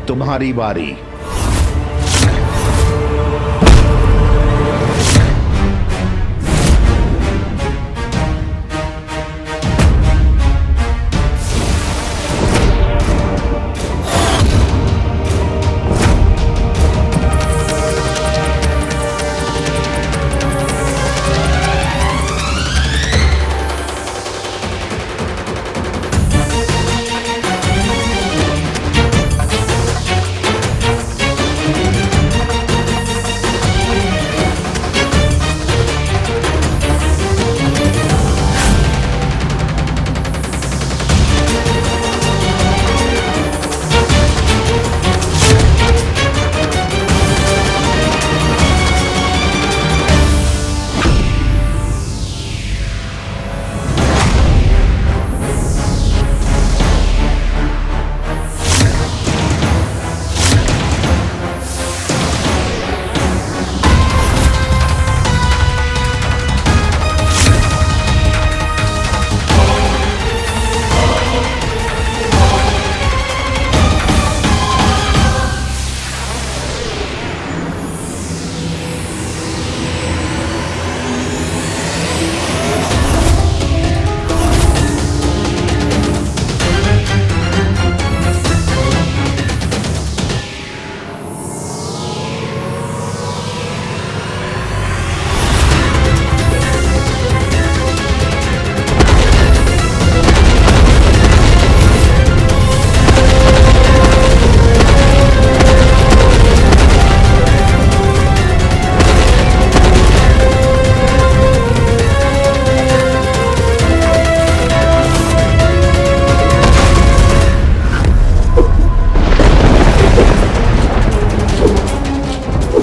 तुम्हारी बारी।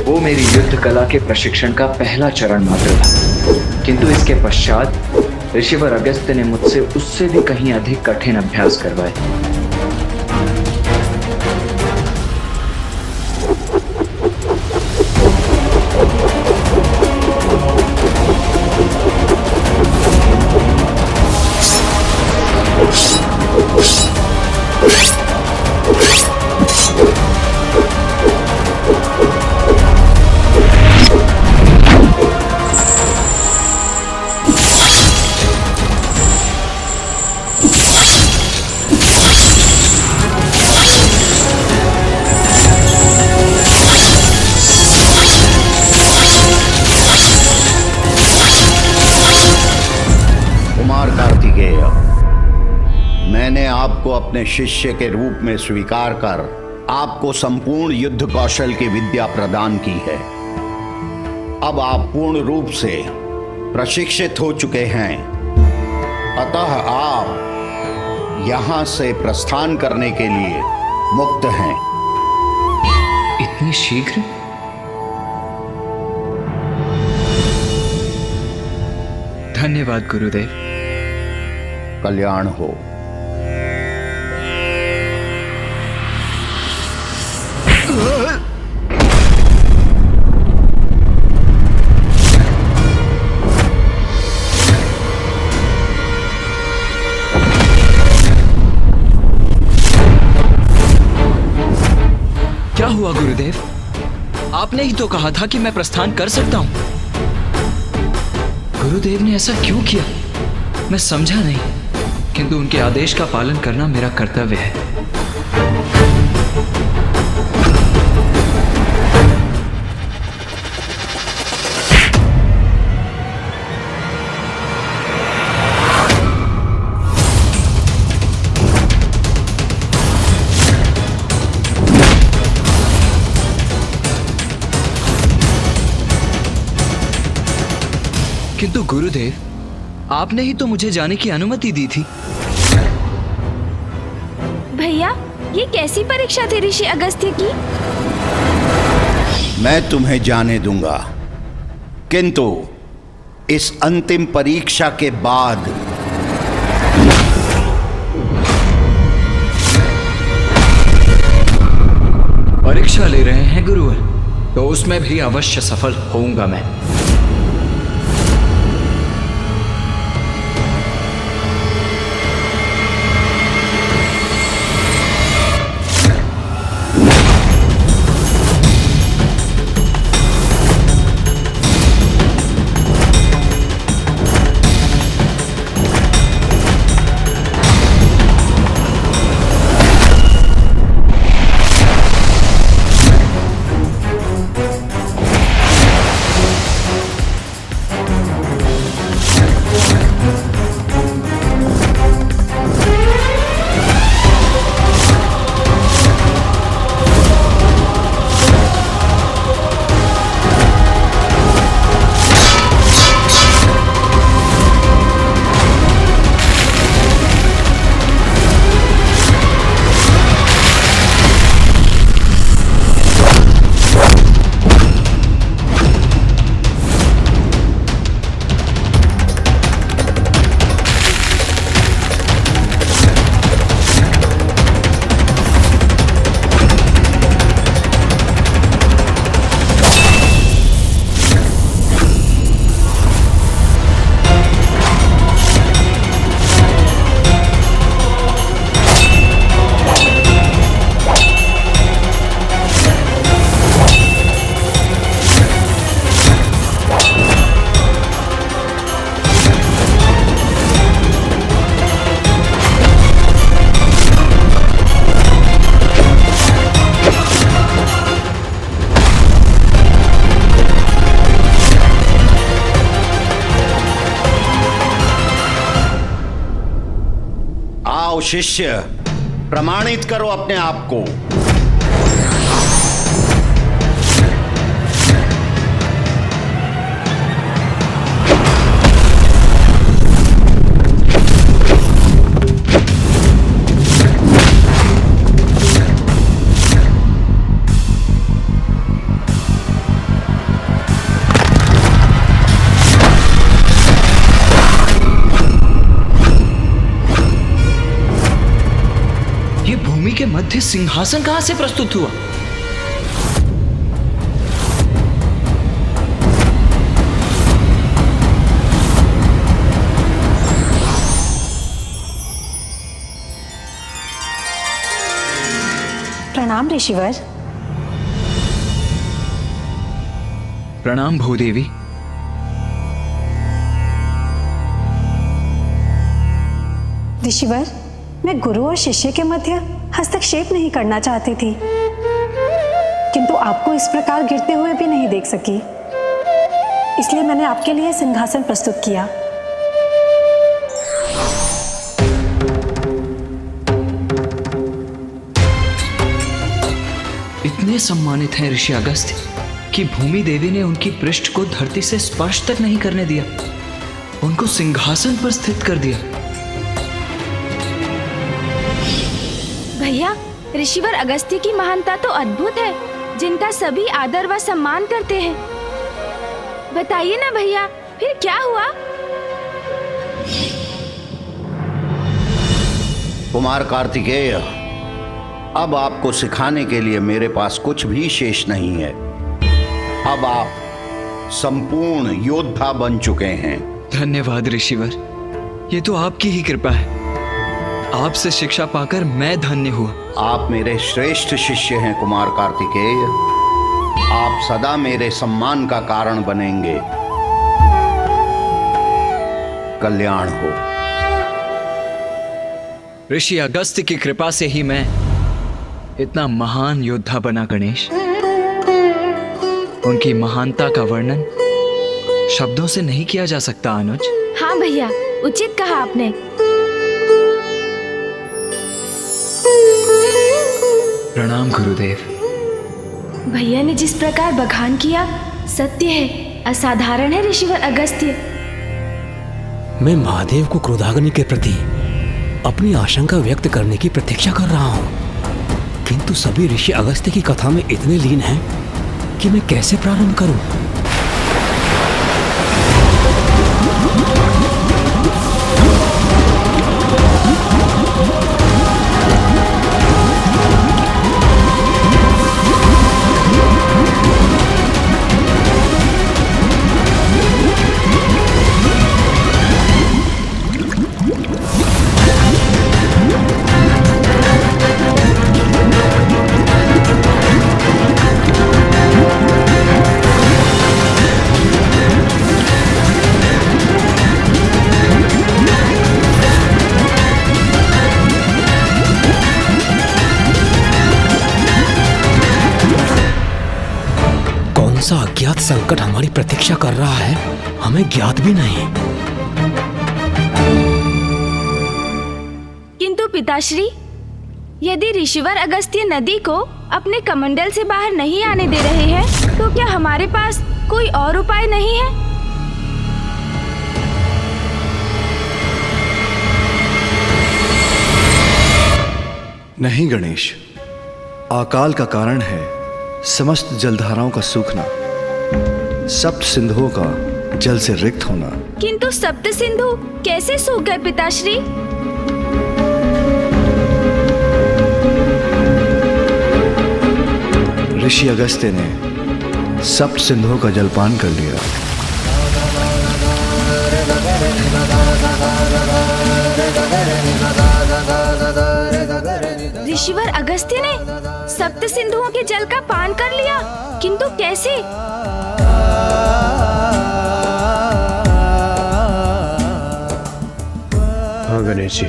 वो मेरी युद्ध कला के प्रशिक्षण का पहला चरण मात्र था, किंतु इसके पश्चात ऋषिवर अगस्त्य ने मुझसे उससे भी कहीं अधिक कठिन अभ्यास करवाए। मैंने आपको अपने शिष्य के रूप में स्वीकार कर आपको संपूर्ण युद्ध कौशल की विद्या प्रदान की है। अब आप पूर्ण रूप से प्रशिक्षित हो चुके हैं, अतः आप यहां से प्रस्थान करने के लिए मुक्त हैं। इतनी शीघ्र? धन्यवाद गुरुदेव। कल्याण हो। क्या हुआ गुरुदेव? आपने ही तो कहा था कि मैं प्रस्थान कर सकता हूं। गुरुदेव ने ऐसा क्यों किया? मैं समझा नहीं, किंतु उनके आदेश का पालन करना मेरा कर्तव्य है। किंतु गुरुदेव, आपने ही तो मुझे जाने की अनुमति दी थी। भैया, ये कैसी परीक्षा थी ऋषि अगस्त्य की? मैं तुम्हें जाने दूंगा, किंतु इस अंतिम परीक्षा के बाद परीक्षा ले रहे हैं गुरुवर, तो उसमें भी अवश्य सफल होऊंगा मैं। आओ शिष्य, प्रमाणित करो अपने आप को। भूमि के मध्य सिंहासन कहां से प्रस्तुत हुआ? प्रणाम ऋषिवर। प्रणाम भूदेवी। ऋषिवर, मैं गुरु और शिष्य के मध्य हस्तक्षेप नहीं करना चाहती थी, किंतु आपको इस प्रकार गिरते हुए भी नहीं देख सकी, इसलिए मैंने आपके लिए सिंहासन प्रस्तुत किया। इतने सम्मानित हैं ऋषि अगस्त्य कि भूमि देवी ने उनकी पृष्ठ को धरती से स्पर्श तक नहीं करने दिया, उनको सिंहासन पर स्थित कर दिया। भैया, ऋषिवर अगस्त्य की महानता तो अद्भुत है, जिनका सभी आदर व सम्मान करते हैं। बताइए ना भैया, फिर क्या हुआ? कुमार कार्तिकेय, अब आपको सिखाने के लिए मेरे पास कुछ भी शेष नहीं है। अब आप संपूर्ण योद्धा बन चुके हैं। धन्यवाद ऋषिवर, ये तो आपकी ही कृपा है। आपसे शिक्षा पाकर मैं धन्य हुआ। आप मेरे श्रेष्ठ शिष्य हैं कुमार कार्तिकेय। आप सदा मेरे सम्मान का कारण बनेंगे। कल्याण हो। ऋषि अगस्त्य की कृपा से ही मैं इतना महान योद्धा बना गणेश। उनकी महानता का वर्णन शब्दों से नहीं किया जा सकता अनुज। हाँ भैया, उचित कहा आपने। प्रणाम गुरुदेव। भैया ने जिस प्रकार बखान किया, सत्य है, असाधारण है ऋषिवर अगस्त्य। मैं महादेव को क्रोधाग्नि के प्रति अपनी आशंका व्यक्त करने की प्रतीक्षा कर रहा हूँ, किंतु सभी ऋषि अगस्त्य की कथा में इतने लीन हैं कि मैं कैसे प्रारंभ करूं? सा अज्ञात संकट हमारी प्रतीक्षा कर रहा है, हमें ज्ञात भी नहीं। किंतु पिताश्री, यदि ऋषिवर अगस्त्य नदी को अपने कमंडल से बाहर नहीं आने दे रहे हैं, तो क्या हमारे पास कोई और उपाय नहीं है? नहीं गणेश, अकाल का कारण है समस्त जलधाराओं का सूखना, सप्त सिंधुओं का जल से रिक्त होना। किंतु सप्त सिंधु कैसे सूख गए पिताश्री? ऋषि अगस्त्य ने सप्त सिंधुओं का जलपान कर लिया। ऋषिवर अगस्त्य ने सप्त सिंधुओं के जल का पान कर लिया, किंतु कैसे? हाँ गणेश जी,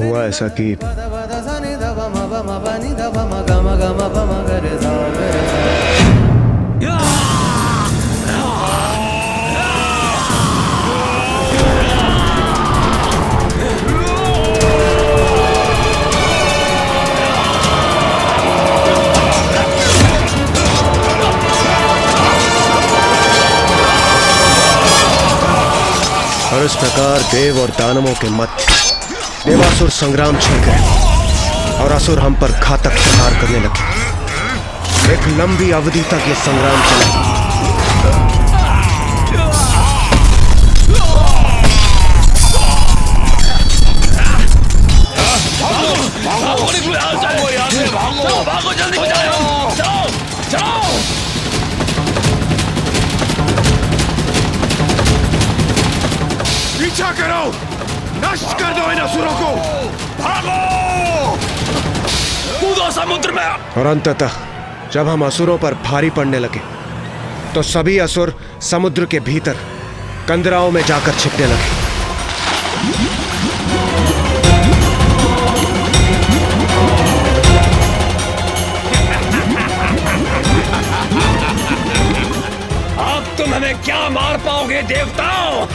हुआ ऐसा कि और इस प्रकार देव और दानवों के मध्य देवासुर संग्राम छिड़ गए और असुर हम पर घातक प्रहार करने लगे। एक लंबी अवधि तक ये संग्राम चला। भागो जल्दी बचाओ, चलो चलो। पीछा करो, नष्ट कर दो इन असुरों को। भागो, कूदो समुद्र में। और अंततः जब हम असुरों पर भारी पड़ने लगे तो सभी असुर समुद्र के भीतर कंदराओं में जाकर छिपने लगे। अब तुम हमें क्या मार पाओगे देवताओं?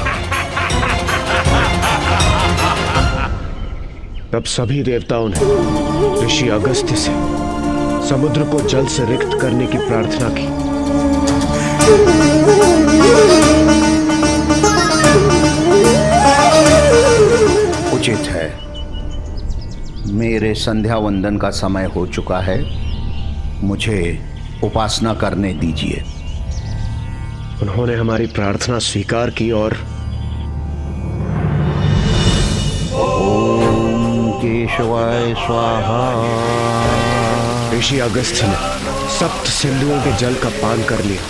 तब सभी देवताओं ने ऋषि अगस्त्य से समुद्र को जल से रिक्त करने की प्रार्थना की। उचित है, मेरे संध्या वंदन का समय हो चुका है, मुझे उपासना करने दीजिए। उन्होंने हमारी प्रार्थना स्वीकार की और ओम केशवाय स्वाहा। ऋषि अगस्त्य ने सप्त सिंधुओं के जल का पान कर लिया।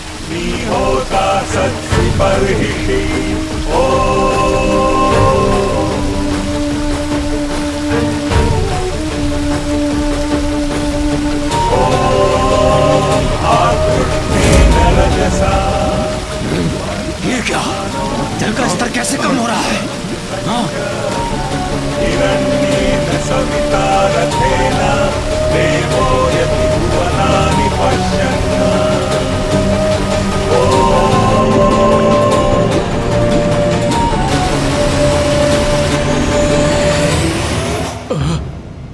ये क्या? जल का स्तर कैसे कम हो रहा है? हाँ?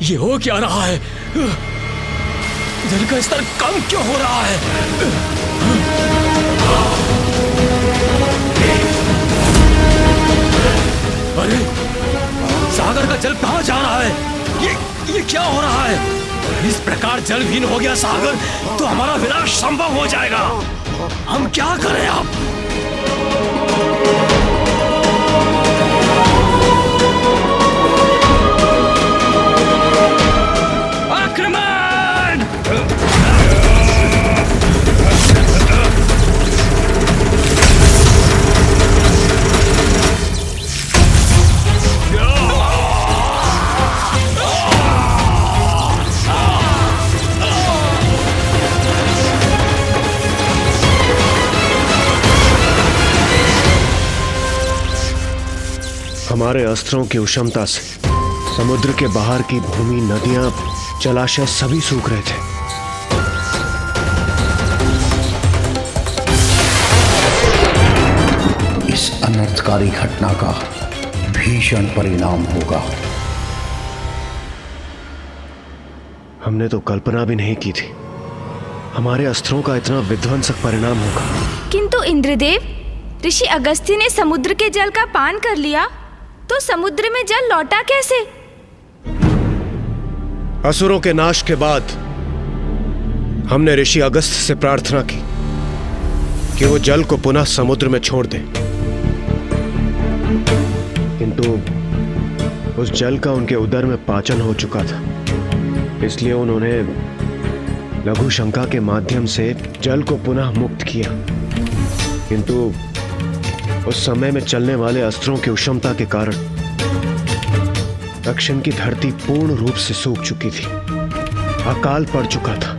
ये हो क्या रहा है? जल का स्तर कम क्यों हो रहा है? अरे सागर का जल कहां जा रहा है? ये क्या हो रहा है? इस प्रकार जलहीन हो गया सागर तो हमारा विनाश संभव हो जाएगा। हम क्या करें अब? आक्रमण! हमारे अस्त्रों की उष्णता से समुद्र के बाहर की भूमि, नदियां, जलाशय सभी सूख रहे थे। इस अनर्थकारी घटना का भीषण परिणाम होगा। हमने तो कल्पना भी नहीं की थी हमारे अस्त्रों का इतना विध्वंसक परिणाम होगा। किंतु इंद्रदेव, ऋषि अगस्त्य ने समुद्र के जल का पान कर लिया तो समुद्र में जल लौटा कैसे? असुरों के नाश के बाद हमने ऋषि अगस्त्य से प्रार्थना की कि वो जल को पुनः समुद्र में छोड़ दे, किंतु उस जल का उनके उदर में पाचन हो चुका था। इसलिए उन्होंने लघु शंका के माध्यम से जल को पुनः मुक्त किया, किंतु उस समय में चलने वाले अस्त्रों की उष्णता के कारण दक्षिण की धरती पूर्ण रूप से सूख चुकी थी। अकाल पड़ चुका था।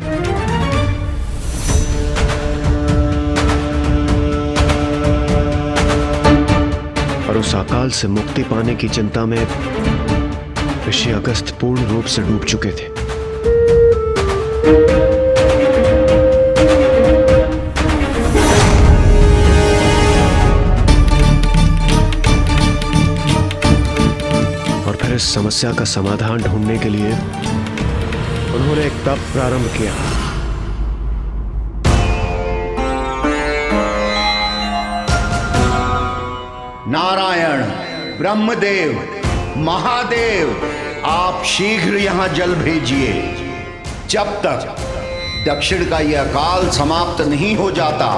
और उस अकाल से मुक्ति पाने की चिंता में ऋषि अगस्त्य पूर्ण रूप से डूब चुके थे। इस समस्या का समाधान ढूंढने के लिए उन्होंने एक तप प्रारंभ किया। नारायण, ब्रह्मदेव, महादेव, आप शीघ्र यहां जल भेजिए। जब तक दक्षिण का यह काल समाप्त नहीं हो जाता,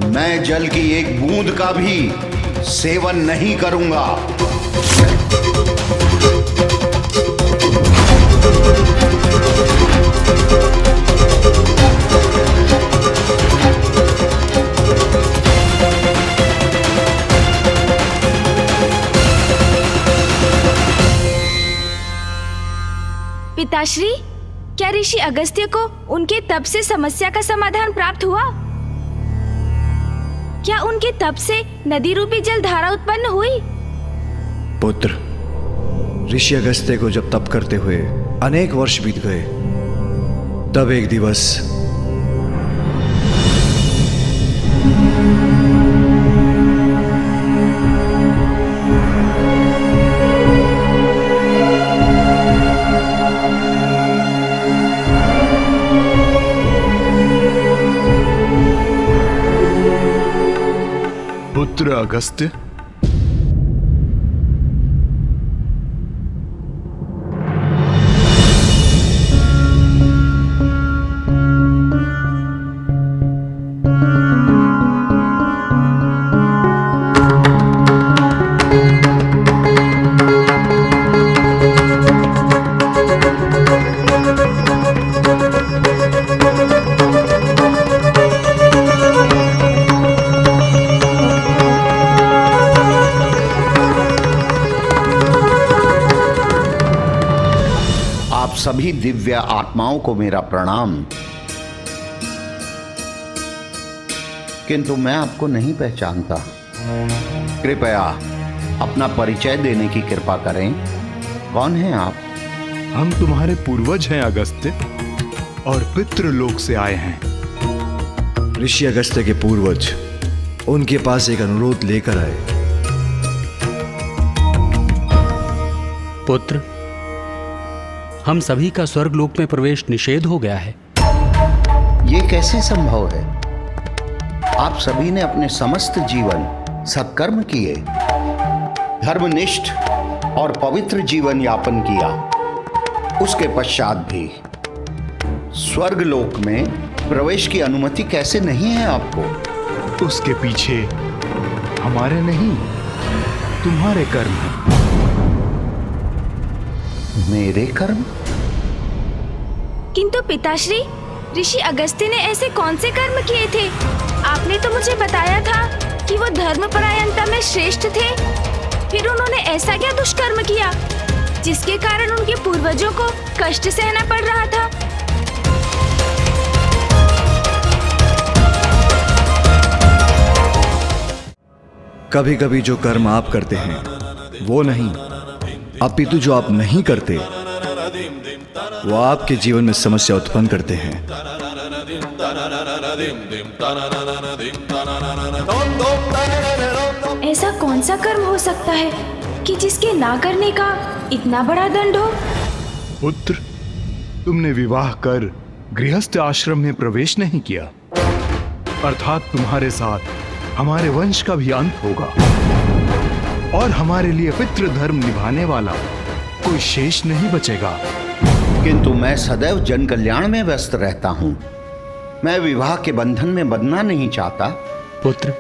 मैं जल की एक बूंद का भी सेवन नहीं करूंगा। पिताश्री, क्या ऋषि अगस्त्य को उनके तप से समस्या का समाधान प्राप्त हुआ? क्या उनके तप से नदी रूपी जल धारा उत्पन्न हुई? पुत्र, ऋषि अगस्त्य को जब तप करते हुए अनेक वर्ष बीत गए, तब एक दिवस पुत्र अगस्त्य, सभी दिव्य आत्माओं को मेरा प्रणाम। किंतु मैं आपको नहीं पहचानता। कृपया अपना परिचय देने की कृपा करें। कौन हैं आप? हम तुम्हारे पूर्वज हैं अगस्त्य, और पितृलोक से आए हैं। ऋषि अगस्त्य के पूर्वज उनके पास एक अनुरोध लेकर आए। पुत्र, हम सभी का स्वर्गलोक में प्रवेश निषेध हो गया है। ये कैसे संभव है? आप सभी ने अपने समस्त जीवन सत्कर्म किए, धर्मनिष्ठ और पवित्र जीवन यापन किया। उसके पश्चात भी स्वर्गलोक में प्रवेश की अनुमति कैसे नहीं है आपको? उसके पीछे हमारे नहीं, तुम्हारे कर्म हैं। मेरे कर्म? किंतु पिताश्री, ऋषि अगस्त्य ने ऐसे कौन से कर्म किए थे? आपने तो मुझे बताया था कि वो धर्मपरायणता में श्रेष्ठ थे। फिर उन्होंने ऐसा क्या दुष्कर्म किया जिसके कारण उनके पूर्वजों को कष्ट सहना पड़ रहा था? कभी कभी जो कर्म आप करते हैं वो नहीं, अपितु जो आप नहीं करते वो आपके जीवन में समस्या उत्पन्न करते हैं। ऐसा कौन सा कर्म हो सकता है कि जिसके ना करने का इतना बड़ा दंड हो? पुत्र, तुमने विवाह कर गृहस्थ आश्रम में प्रवेश नहीं किया, अर्थात तुम्हारे साथ हमारे वंश का भी अंत होगा और हमारे लिए पितृ धर्म निभाने वाला कोई शेष नहीं बचेगा। किंतु मैं सदैव जन कल्याण में व्यस्त रहता हूं। मैं विवाह के बंधन में बंधना नहीं चाहता। पुत्र,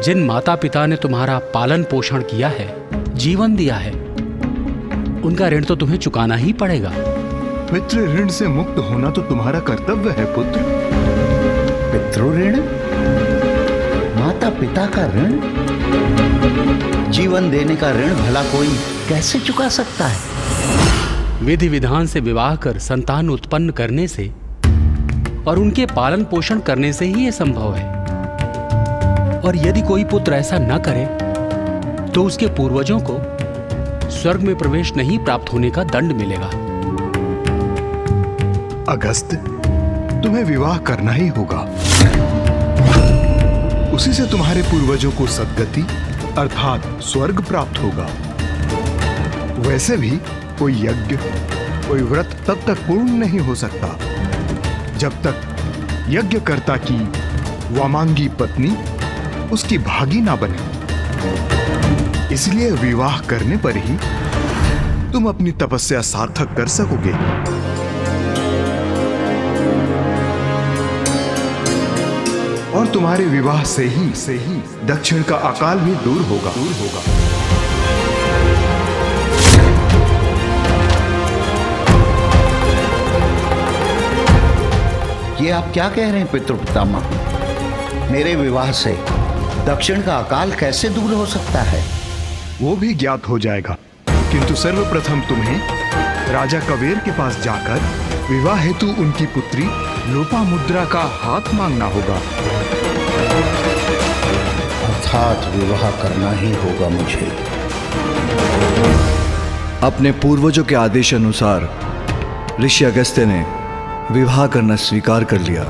जिन माता पिता ने तुम्हारा पालन पोषण किया है, जीवन दिया है, उनका ऋण तो तुम्हें चुकाना ही पड़ेगा। पितृ ऋण से मुक्त होना तो तुम्हारा कर्तव्य है पुत्र। पितृ ऋण? माता पिता का ऋण? जीवन देने का ऋण भला कोई कैसे चुका सकता है? विधि विधान से विवाह कर संतान उत्पन्न करने से और उनके पालन पोषण करने से ही यह संभव है। और यदि कोई पुत्र ऐसा न करे तो उसके पूर्वजों को स्वर्ग में प्रवेश नहीं प्राप्त होने का दंड मिलेगा। अगस्त्य, तुम्हें विवाह करना ही होगा। उसी से तुम्हारे पूर्वजों को सद्गति अर्थात स्वर्ग प्राप्त होगा। वैसे भी कोई यज्ञ, कोई व्रत तब तक पूर्ण नहीं हो सकता जब तक यज्ञकर्ता की वामांगी पत्नी उसकी भागी ना बने। इसलिए विवाह करने पर ही तुम अपनी तपस्या सार्थक कर सकोगे। और तुम्हारे विवाह से ही दक्षिण का अकाल भी दूर होगा। ये आप क्या कह रहे हैं पितृपितामह? मेरे विवाह से दक्षिण का अकाल कैसे दूर हो सकता है? वो भी ज्ञात हो जाएगा, किंतु सर्वप्रथम तुम्हें राजा कवेर के पास जाकर विवाह हेतु उनकी पुत्री लोपामुद्रा का हाथ मांगना होगा। अर्थात विवाह करना ही होगा मुझे। अपने पूर्वजों के आदेश अनुसार ऋषि अगस्त्य ने विवाह करना स्वीकार कर लिया।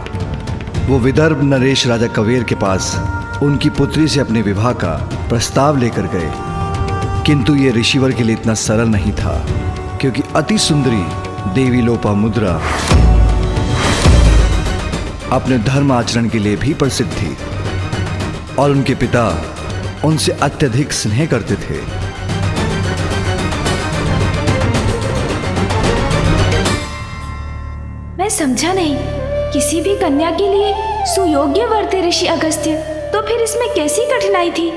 वो विदर्भ नरेश राजा कवेर के पास उनकी पुत्री से अपने विवाह का प्रस्ताव लेकर गए, किंतु ये ऋषिवर के लिए इतना सरल नहीं था, क्योंकि अति सुंदरी देवी लोपामुद्रा अपने धर्म आचरण के लिए भी प्रसिद्ध थी और उनके पिता उनसे अत्यधिक स्नेह करते थे। मैं समझा नहीं, किसी भी कन्या के लिए सुयोग्य वर थे ऋषि अगस्त्य, तो फिर इसमें कैसी कठिनाई थी?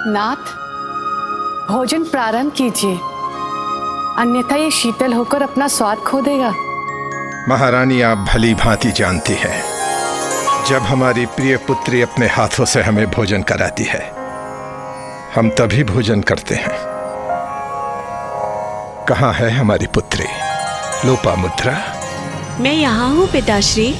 नाथ, भोजन प्रारंभ कीजिए, अन्यथा ये शीतल होकर अपना स्वाद खो देगा। महारानी, आप भली भांति जानती हैं, जब हमारी प्रिय पुत्री अपने हाथों से हमें भोजन कराती है, हम तभी भोजन करते हैं। कहाँ है हमारी पुत्री लोपामुद्रा? मैं यहाँ हूँ पिताश्री।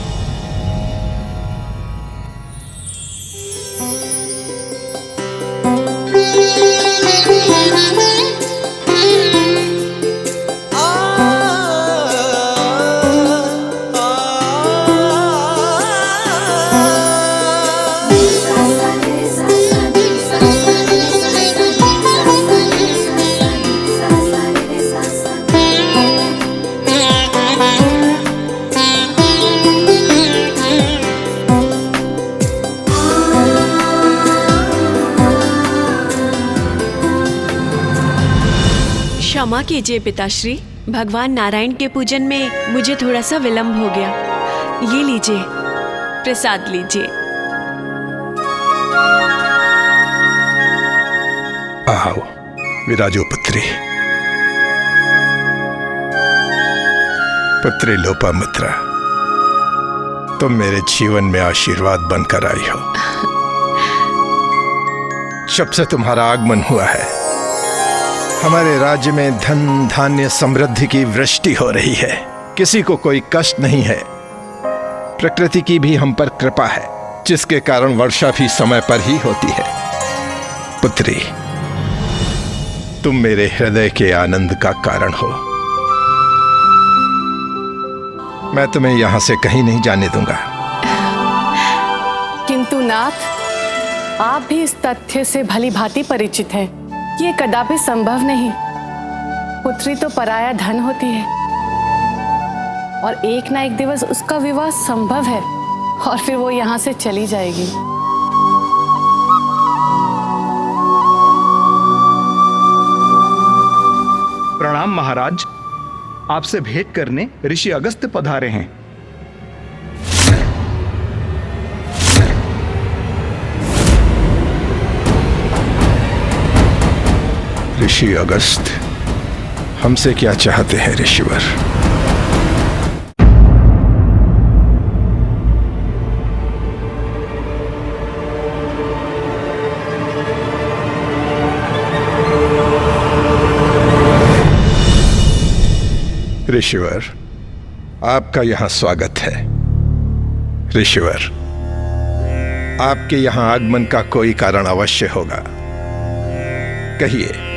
क्षमा कीजिए पिताश्री, भगवान नारायण के पूजन में मुझे थोड़ा सा विलंब हो गया। ये लीजिए, प्रसाद लीजिए। आओ विराजो पुत्री। पुत्री लोपामुद्रा, तुम मेरे जीवन में आशीर्वाद बनकर आई हो। जब से तुम्हारा आगमन हुआ है, हमारे राज्य में धन धान्य समृद्धि की वृष्टि हो रही है। किसी को कोई कष्ट नहीं है। प्रकृति की भी हम पर कृपा है, जिसके कारण वर्षा भी समय पर ही होती है। पुत्री, तुम मेरे हृदय के आनंद का कारण हो। मैं तुम्हें यहां से कहीं नहीं जाने दूंगा। किंतु नाथ, आप भी इस तथ्य से भली भांति परिचित हैं, ये कदापि संभव नहीं। पुत्री तो पराया धन होती है और एक ना एक दिवस उसका विवाह संभव है और फिर वो यहाँ से चली जाएगी। प्रणाम महाराज, आपसे भेंट करने ऋषि अगस्त्य पधारे हैं। ऋषि अगस्त्य, हमसे क्या चाहते हैं ऋषिवर? ऋषिवर, आपका यहां स्वागत है। ऋषिवर, आपके यहां आगमन का कोई कारण अवश्य होगा। कहिए,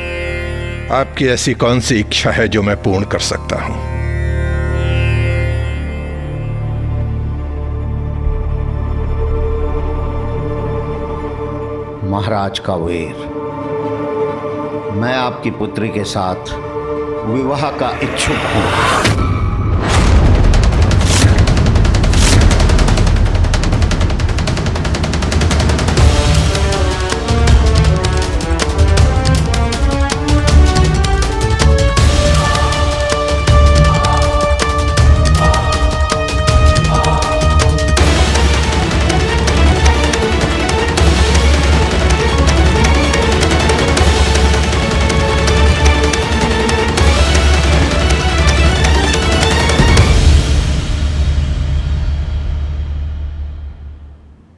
आपकी ऐसी कौन सी इच्छा है जो मैं पूर्ण कर सकता हूं? महाराज कावेर, मैं आपकी पुत्री के साथ विवाह का इच्छुक हूं।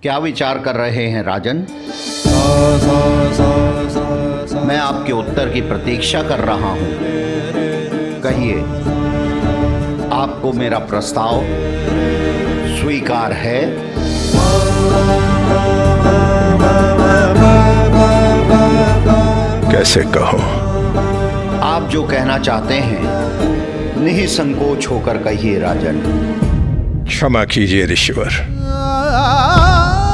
क्या विचार कर रहे हैं राजन? मैं आपके उत्तर की प्रतीक्षा कर रहा हूं। कहिए, आपको मेरा प्रस्ताव स्वीकार है? कैसे कहूं? आप जो कहना चाहते हैं निसंकोच होकर कहिए राजन। क्षमा कीजिए ऋषिवर,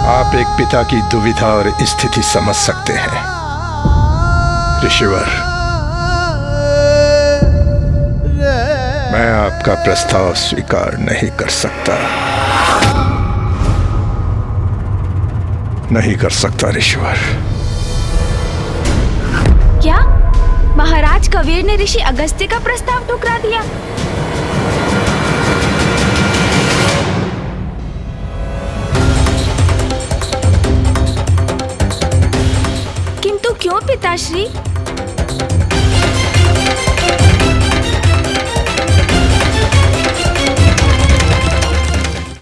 आप एक पिता की दुविधा और स्थिति समझ सकते हैं। ऋषिवर, मैं आपका प्रस्ताव स्वीकार नहीं कर सकता, नहीं कर सकता ऋषिवर। क्या महाराज कबीर ने ऋषि अगस्त्य का प्रस्ताव ठुकरा दिया? किंतु क्यों पिताश्री?